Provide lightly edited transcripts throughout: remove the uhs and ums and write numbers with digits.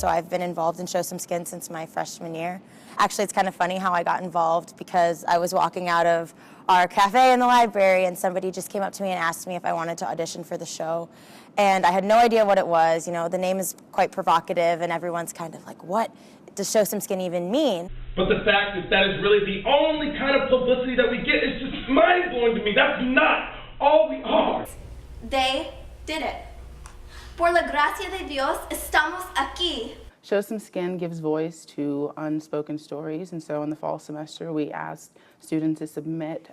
so I've been involved in Show Some Skin since my freshman year. Actually, it's kind of funny how I got involved because I was walking out of our cafe in the library and somebody just came up to me and asked me if I wanted to audition for the show. And I had no idea what it was. You know, the name is quite provocative and everyone's kind of like, what does Show Some Skin even mean? But the fact that that is really the only kind of publicity that we get is just mind-blowing to me. That's not all we are. They did it. Por la gracia de Dios, estamos aquí. Show Some Skin gives voice to unspoken stories, and so in the fall semester we asked students to submit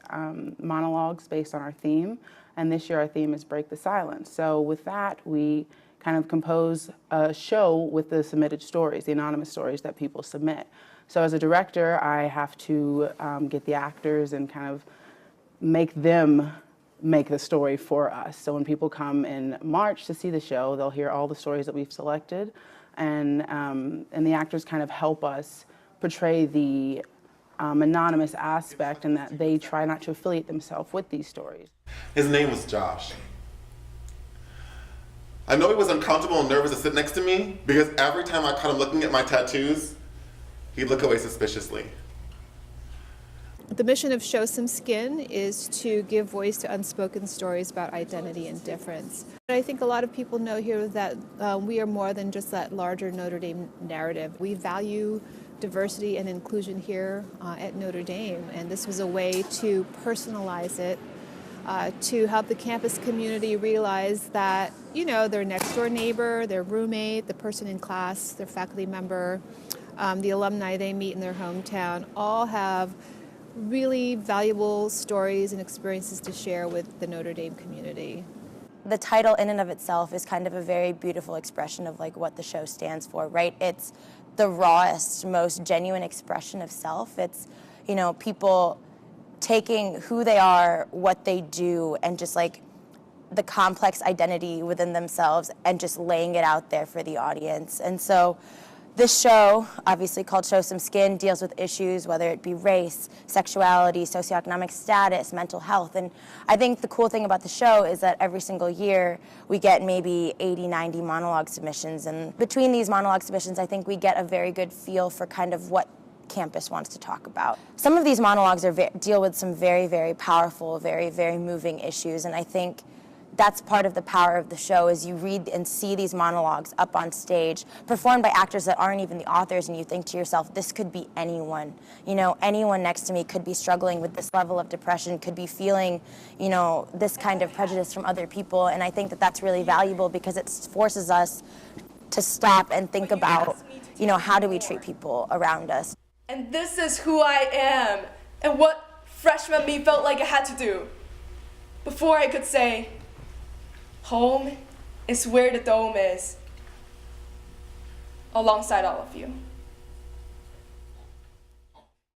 monologues based on our theme, and this year our theme is Break the Silence. So with that, we kind of compose a show with the submitted stories, the anonymous stories that people submit. So as a director, I have to get the actors and kind of make them make the story for us. So when people come in March to see the show, they'll hear all the stories that we've selected, and the actors kind of help us portray the anonymous aspect, and that they try not to affiliate themselves with these stories. His name was Josh. I know he was uncomfortable and nervous to sit next to me because every time I caught him looking at my tattoos, he'd look away suspiciously. The mission of Show Some Skin is to give voice to unspoken stories about identity and difference. I think a lot of people know here that we are more than just that larger Notre Dame narrative. We value diversity and inclusion here at Notre Dame, and this was a way to personalize it, to help the campus community realize that, you know, their next door neighbor, their roommate, the person in class, their faculty member, the alumni they meet in their hometown, all have really valuable stories and experiences to share with the Notre Dame community. The title in and of itself is kind of a very beautiful expression of like what the show stands for, right? It's the rawest, most genuine expression of self. It's, you know, people taking who they are, what they do, and just like the complex identity within themselves and just laying it out there for the audience. And so this show, obviously called Show Some Skin, deals with issues, whether it be race, sexuality, socioeconomic status, mental health. And I think the cool thing about the show is that every single year we get maybe 80, 90 monologue submissions. And between these monologue submissions, I think we get a very good feel for kind of what campus wants to talk about. Some of these monologues deal with some very, very powerful, very, very moving issues. And I think that's part of the power of the show, is you read and see these monologues up on stage, performed by actors that aren't even the authors, and you think to yourself, this could be anyone. You know, anyone next to me could be struggling with this level of depression, could be feeling, you know, this kind of prejudice from other people, and I think that that's really valuable because it forces us to stop and think about, you know, how do we treat people around us. And this is who I am, and what freshman me felt like I had to do. Before I could say, home is where the dome is, alongside all of you.